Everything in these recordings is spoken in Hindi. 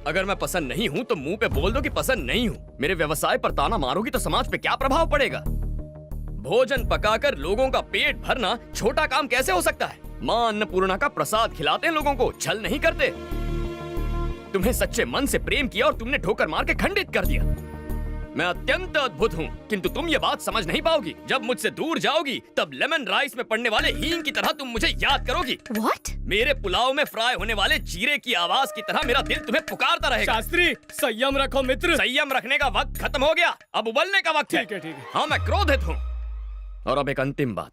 अगर मैं पसंद नहीं हूँ तो मुंह पे बोल दो कि पसंद नहीं हूँ। मेरे व्यवसाय पर ताना मारोगी तो समाज पे क्या प्रभाव पड़ेगा? भोजन पकाकर लोगों का पेट भरना छोटा काम कैसे हो सकता है? माँ अन्नपूर्णा का प्रसाद खिलाते हैं लोगों को, छल नहीं करते। तुम्हें सच्चे मन से प्रेम किया और तुमने ठोकर मार के खंडित कर दिया। मैं अत्यंत अद्भुत हूँ, किंतु तुम ये बात समझ नहीं पाओगी। जब मुझसे दूर जाओगी तब लेमन राइस में पड़ने वाले हींग की तरह तुम मुझे याद करोगी। What? मेरे पुलाव में फ्राई होने वाले जीरे की आवाज की तरह मेरा दिल तुम्हें पुकारता रहेगा। शास्त्री, संयम रखो मित्र। संयम रखने का वक्त खत्म हो गया, अब उबलने का वक्त है। ठीक है। हाँ, मैं क्रोधित हूँ। और अब एक अंतिम बात,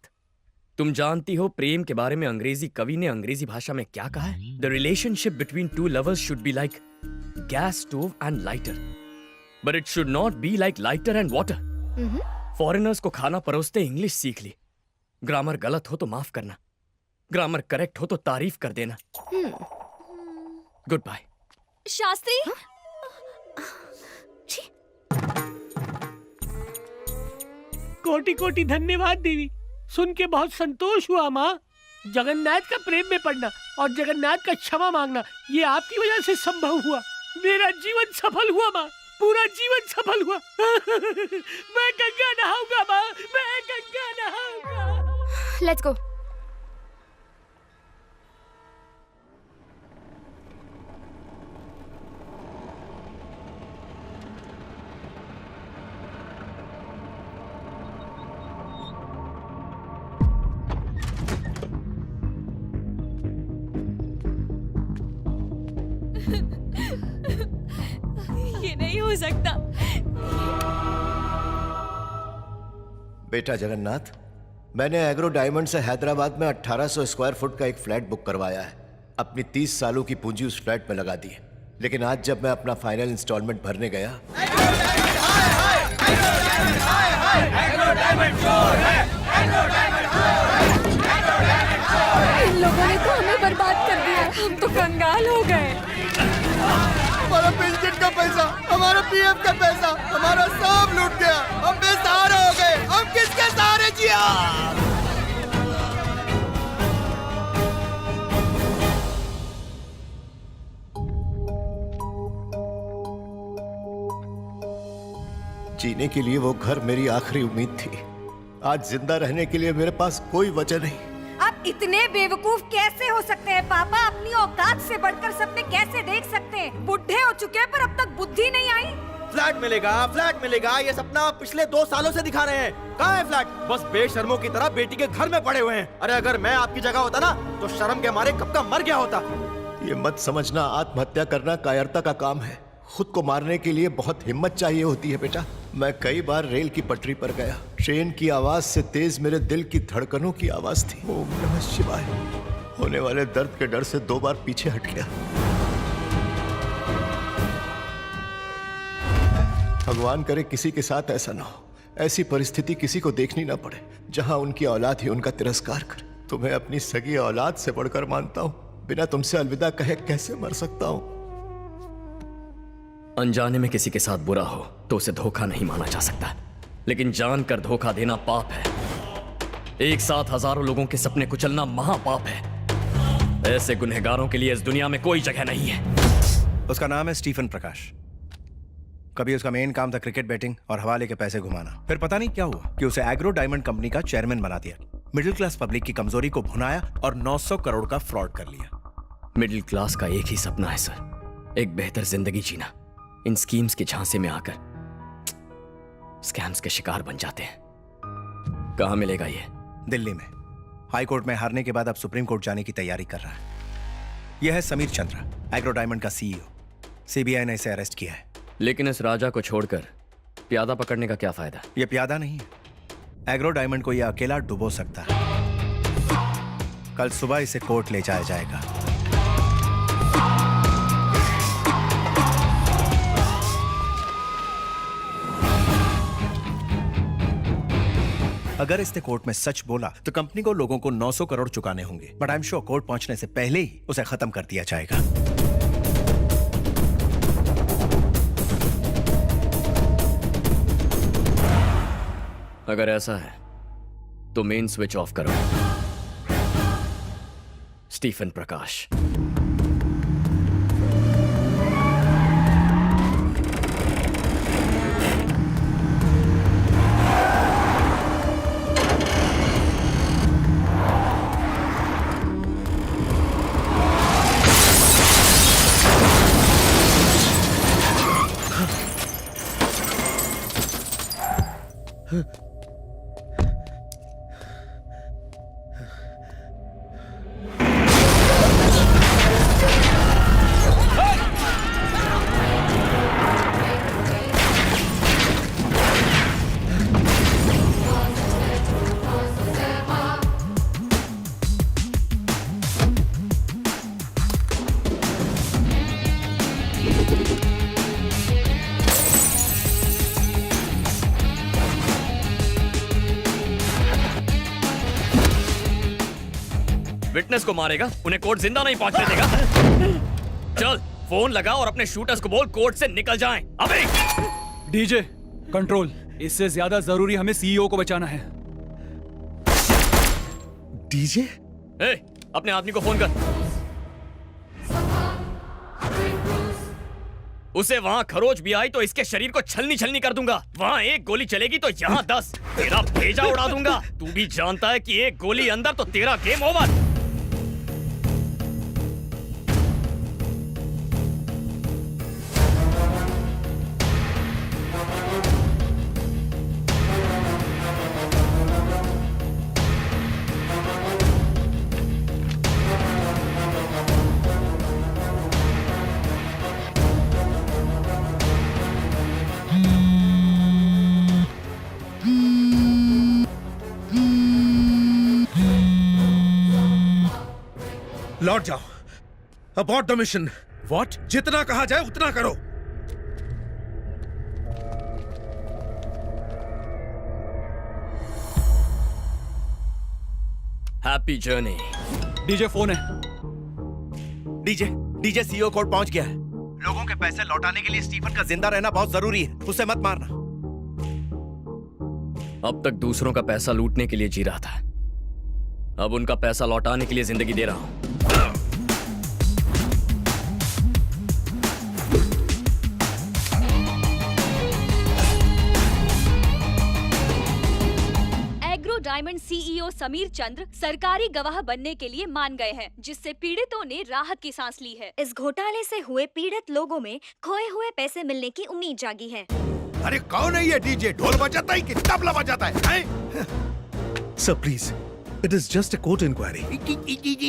तुम जानती हो प्रेम के बारे में अंग्रेजी कवि ने अंग्रेजी भाषा में क्या कहा है? The relationship between two lovers should be like gas stove and lighter, but it should not be like lighter and water. Foreigners को खाना परोसते इंग्लिश सीख ली। ग्रामर गलत हो तो माफ करना, ग्रामर करेक्ट हो तो तारीफ कर देना। Good bye. शास्त्री, कोटि कोटि धन्यवाद देवी। सुन के बहुत संतोष हुआ माँ। जगन्नाथ का प्रेम में पड़ना और जगन्नाथ का क्षमा मांगना, ये आपकी वजह से संभव हुआ। मेरा जीवन सफल हुआ माँ, पूरा जीवन सफल हुआ। मैं गंगा नहाऊंगा माँ, मैं गंगा नहाऊंगा। Let's go. ये नहीं हो सकता। बेटा जगन्नाथ, मैंने एग्रो डायमंड से हैदराबाद में 1800 स्क्वायर फुट का एक फ्लैट बुक करवाया है। अपनी 30 सालों की पूंजी उस फ्लैट में लगा दी है, लेकिन आज जब मैं अपना फाइनल इंस्टॉलमेंट भरने गया, इन लोगों ने तो हमें बर्बाद कर दिया, हम तो कंगाल हो गए। हमारा पेंशन का पैसा, हमारा पीएफ का पैसा, हमारा सब लूट गया। हम बेसहारा हो गए। हम किसके सहारे जिया? जीने के लिए वो घर मेरी आखिरी उम्मीद थी। आज जिंदा रहने के लिए मेरे पास कोई वजह नहीं। आप इतने बेवकूफ कैसे हो सकते हैं पापा? अपनी औकात से बढ़कर सपने कैसे देख सकते हैं? बुढ़े हो चुके हैं पर अब तक बुद्धि नहीं आई। फ्लैट मिलेगा, ये सपना आप पिछले 2 सालों से दिखा रहे हैं। कहाँ है फ्लैट? बस बेशर्मों की तरह बेटी के घर में पड़े हुए हैं। अरे अगर मैं आपकी जगह होता ना तो शर्म के मारे कब का मर गया होता। ये मत समझना आत्महत्या करना कायरता का काम है। खुद को मारने के लिए बहुत हिम्मत चाहिए होती है बेटा। मैं कई बार रेल की पटरी पर गया। ट्रेन की आवाज से तेज मेरे दिल की धड़कनों की आवाज थी। ओम नमः शिवाय। होने वाले दर्द के डर से 2 बार पीछे हट गया। भगवान करे किसी के साथ ऐसा ना हो, ऐसी परिस्थिति किसी को देखनी ना पड़े जहां उनकी औलाद ही उनका तिरस्कार करे। तुम्हें अपनी सगी औलाद से बढ़कर मानता हूं। बिना तुमसे अलविदा कहे कैसे मर सकता हूं। अनजाने में किसी के साथ बुरा हो तो उसे धोखा नहीं माना जा सकता, लेकिन जानकर धोखा देना पाप है। एक साथ हजारों लोगों के सपने कुचलना महापाप है। ऐसे गुनहगारों के लिए इस दुनिया में कोई जगह नहीं है। उसका नाम है स्टीफन प्रकाश। कभी उसका मेन काम था क्रिकेट बैटिंग और हवाले के पैसे घुमाना। फिर पता नहीं क्या हुआ कि उसे एग्रो डायमंड कंपनी का चेयरमैन बना दिया। मिडिल क्लास पब्लिक की कमजोरी को भुनाया और 900 करोड़ का फ्रॉड कर लिया। मिडिल क्लास का एक ही सपना है सर, एक बेहतर जिंदगी जीना। इन स्कीम्स के झांसे में आकर स्कैम्स के शिकार बन जाते हैं। कहां मिलेगा ये? दिल्ली में। हाई कोर्ट में हारने के बाद अब सुप्रीम कोर्ट जाने की तैयारी कर रहा है। यह है समीर चंद्रा, एग्रो डायमंड का सीईओ। सीबीआई ने इसे अरेस्ट किया है। लेकिन इस राजा को छोड़कर प्यादा पकड़ने का क्या फायदा? यह प्यादा नहीं है। एग्रो डायमंड को यह अकेला डुबो सकता है। कल सुबह इसे कोर्ट ले जाया जाएगा। अगर इसने कोर्ट में सच बोला तो कंपनी को लोगों को 900 करोड़ चुकाने होंगे, but I am sure court पहुंचने से पहले ही उसे खत्म कर दिया जाएगा। अगर ऐसा है तो मेन स्विच ऑफ करो। स्टीफन प्रकाश। विटनेस को मारेगा, उन्हें कोर्ट जिंदा नहीं पहुंचने देगा। चल फोन लगा और अपने शूटर्स को बोल कोर्ट से निकल जाएं। अबे डीजे कंट्रोल, इससे ज्यादा जरूरी हमें सीईओ को बचाना है। डीजे? ए, अपने आदमी को फोन कर। उसे वहां खरोच भी आई तो इसके शरीर को छलनी छलनी कर दूंगा। वहां एक गोली चलेगी तो यहाँ 10, तेरा भेजा उड़ा दूंगा। तू भी जानता है कि एक गोली अंदर तो तेरा गेम ओवर। लौट जाओ। Abort the mission. व्हाट? जितना कहा जाए उतना करो। Happy journey. डीजे फोन है। डीजे सीईओ कोर्ट पहुंच गया है। लोगों के पैसे लौटाने के लिए स्टीफन का जिंदा रहना बहुत जरूरी है। उसे मत मारना। अब तक दूसरों का पैसा लूटने के लिए जी रहा था, अब उनका पैसा लौटाने के लिए जिंदगी दे रहा हूं। एग्रो डायमंड सीईओ समीर चंद्र सरकारी गवाह बनने के लिए मान गए हैं, जिससे पीड़ितों ने राहत की सांस ली है। इस घोटाले से हुए पीड़ित लोगों में खोए हुए पैसे मिलने की उम्मीद जागी है। अरे कौन है ये डीजे? ढोल बजाता है कि तबला बजाता है? Sir please, it is just a court inquiry.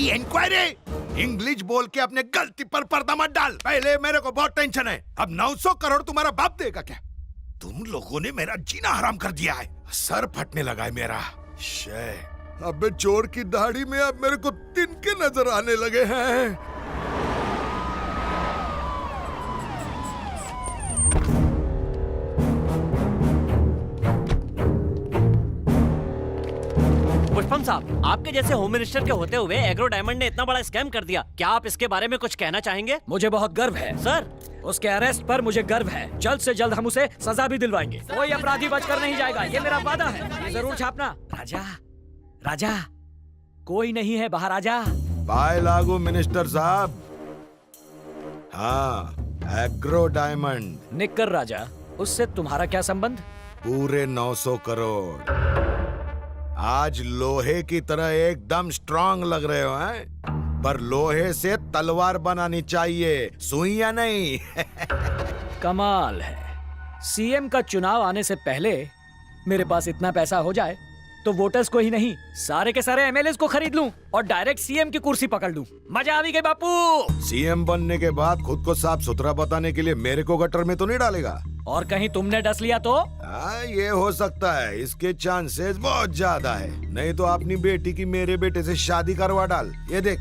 Inquiry? English बोल के अपने गलती पर पर्दा मत डाल। पहले मेरे को बहुत टेंशन है, अब 900 करोड़ तुम्हारा बाप देगा क्या? तुम लोगों ने मेरा जीना हराम कर दिया है। सर फटने लगा है मेरा। शे, अबे चोर की दाढ़ी में अब मेरे को तिनके नजर आने लगे हैं। पुष्पम साहब, आपके जैसे होम मिनिस्टर के होते हुए एग्रो डायमंड ने इतना बड़ा स्कैम कर दिया। क्या आप इसके बारे में कुछ कहना चाहेंगे? मुझे बहुत गर्व है सर। उसके अरेस्ट पर मुझे गर्व है। जल्द से जल्द हम उसे सजा भी दिलवाएंगे। कोई अपराधी बचकर नहीं जाएगा, ये मेरा वादा है। ये जरूर छापना। राजा, राजा, कोई नहीं है बाहर, आजा। बाय लागू मिनिस्टर साहब। हाँ, एग्रो डायमंड। निक्कर राजा, उससे तुम्हारा क्या संबंध? पूरे 900 करोड़। आज लोहे की तरह एकदम स्ट्रांग लग रहे हो हैं? पर लोहे से तलवार बनानी चाहिए, सुइयां नहीं। कमाल है। सीएम का चुनाव आने से पहले मेरे पास इतना पैसा हो जाए तो वोटर्स को ही नहीं, सारे के सारे एमएलएस को खरीद लूं और डायरेक्ट सीएम की कुर्सी पकड़ लूं। मजा आ गई बापू। सीएम बनने के बाद खुद को साफ सुथरा बताने के लिए मेरे को गटर में तो नहीं डालेगा? और कहीं तुमने डस लिया तो? ये हो सकता है, इसके चांसेस बहुत ज्यादा है। नहीं तो अपनी बेटी की मेरे बेटे से शादी करवा डाल। ये देख,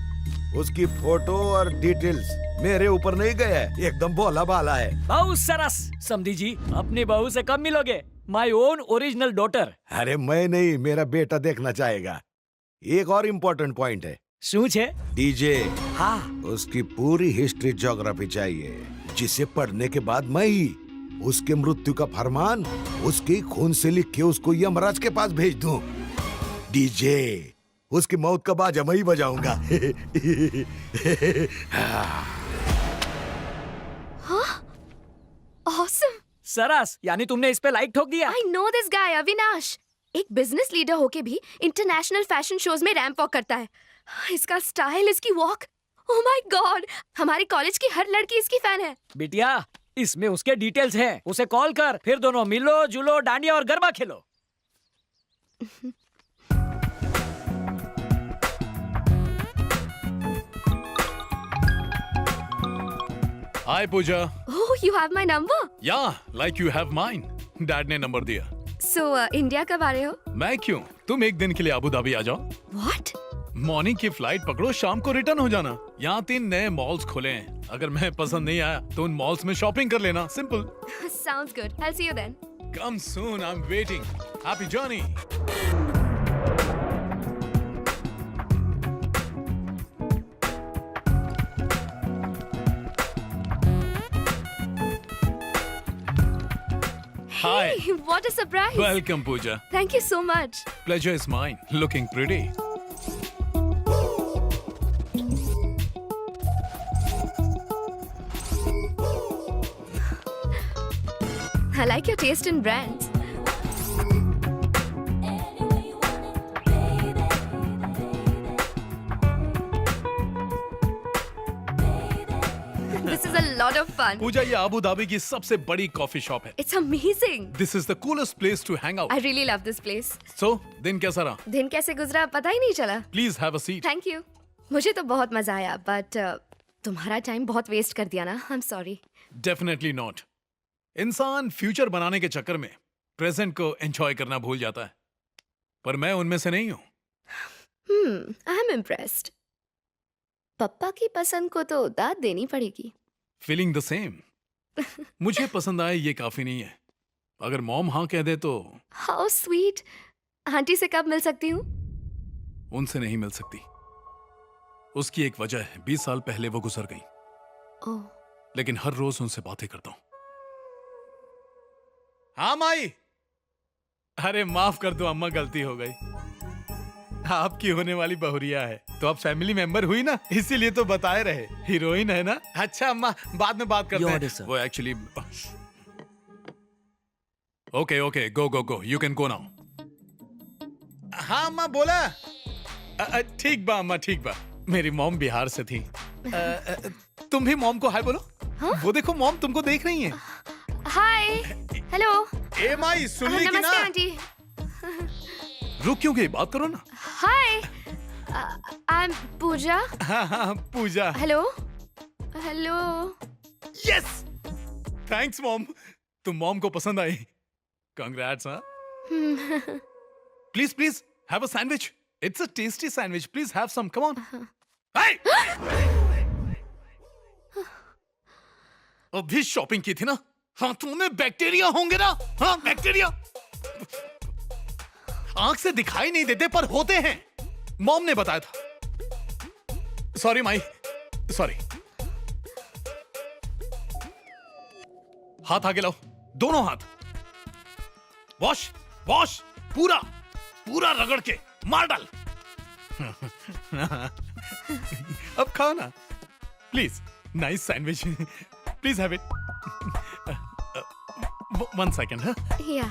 उसकी फोटो और डिटेल्स मेरे ऊपर नहीं गए है, एकदम भोला भाला है। बहुत सरस। समधी जी, अपनी बहू से कब मिलोगे? My own original daughter. अरे मैं नहीं, मेरा बेटा देखना चाहेगा। एक और इम्पोर्टेंट पॉइंट है। सूझ है? डीजे, हाँ। उसकी पूरी हिस्ट्री ज्योग्राफी चाहिए, जिसे पढ़ने के बाद मैं ही उसके मृत्यु का फरमान उसके खून से लिख के उसको यमराज के पास भेज दूं। डीजे, उसकी मौत का बाजा मैं ही बजाऊंगा। ऑसम। सरस, यानी तुमने इस पे लाइक ठोक दिया। I know this guy Avinash. एक बिजनेस लीडर होके भी इंटरनेशनल फैशन शोज में रैंप वॉक करता है। इसका स्टाइल, इसकी वॉक, ओह माय गॉड, हमारे कॉलेज की हर लड़की इसकी फैन है। बिटिया, इसमें उसके डिटेल्स हैं। उसे कॉल कर, फिर दोनों मिलो जुलो, डांडिया और गरबा खेलो। हाय पूजा। Oh, you have my number. या like you have mine. Dad ने नंबर दिया। So, इंडिया कब आ रहे हो? मैं क्यों, तुम एक दिन के लिए अबू धाबी आ जाओ। What? मॉर्निंग की फ्लाइट पकड़ो, शाम को रिटर्न हो जाना। यहाँ 3 नए मॉल्स खुले हैं, अगर मैं पसंद नहीं आया तो उन मॉल्स में शॉपिंग कर लेना। Simple. Sounds good. I'll see you then. Come soon, I am waiting. Happy journey. Hi. Hey, what a surprise. Welcome, Pooja. Thank you so much. Pleasure is mine. Looking pretty. I like your taste in brands. This is a lot of fun. पूजा, ये अबू धाबी की सबसे बड़ी कॉफी शॉप है। It's amazing. This is the coolest place to hang out. I really love this place. So, दिन कैसा रहा? दिन कैसे गुजरा पता ही नहीं चला. Please have a seat. Thank you. मुझे तो बहुत मजा आया, but तुम्हारा टाइम बहुत वेस्ट कर दिया ना. I'm sorry. Definitely not. इंसान फ्यूचर बनाने के चक्कर में प्रेजेंट को एंजॉय करना भूल जाता है, पर मैं उनमें से नहीं हूँ। I'm impressed. पप्पा की पसंद को तो दाद देनी पड़ेगी. Feeling the same. मुझे पसंद आए ये काफी नहीं है, अगर मॉम हाँ कह दे तो। How sweet. आंटी से कब मिल सकती हूँ? उनसे नहीं मिल सकती। उसकी एक वजह है, 20 साल पहले वो गुजर गई। ओह, लेकिन हर रोज उनसे बातें करता हूँ। हाँ माई। अरे माफ कर दो अम्मा, गलती हो गई। आपकी होने वाली बहुरिया है, तो अब फैमिली मेंबर हुई ना, इसीलिए तो बताए रहे। हीरोइन है ना। अच्छा अम्मा, बाद में बात करते हैं। वो actually. Okay okay, go go go, you can go now. हाँ अम्मा बोला। ठीक बा अम्मा, ठीक बा। मेरी मॉम बिहार से थी। तुम भी मॉम को हाय बोलो। वो देखो मॉम तुमको देख रही हैं। हाय, हेलो। ए माई, सुन ली कि ना? नमस्ते आंटी। रुक क्यों गई, बात करो ना। Hi, I am Pooja. हाँ हाँ Pooja. Hello, hello. Yes, thanks mom, तुम मॉम को पसंद आई। कंग्रेट्स। हाँ, please please have a sandwich, it's a tasty sandwich, please have some, come on. अभी शॉपिंग की थी ना, हाथों में बैक्टीरिया होंगे ना। हाँ बैक्टीरिया आंख से दिखाई नहीं देते पर होते हैं, मॉम ने बताया था। Sorry my, sorry. हाथ आगे लाओ, दोनों हाथ। वॉश वॉश, पूरा पूरा रगड़ के मार डाल। अब खाओ ना please. Nice sandwich, please have it. 1 second, huh? Yeah.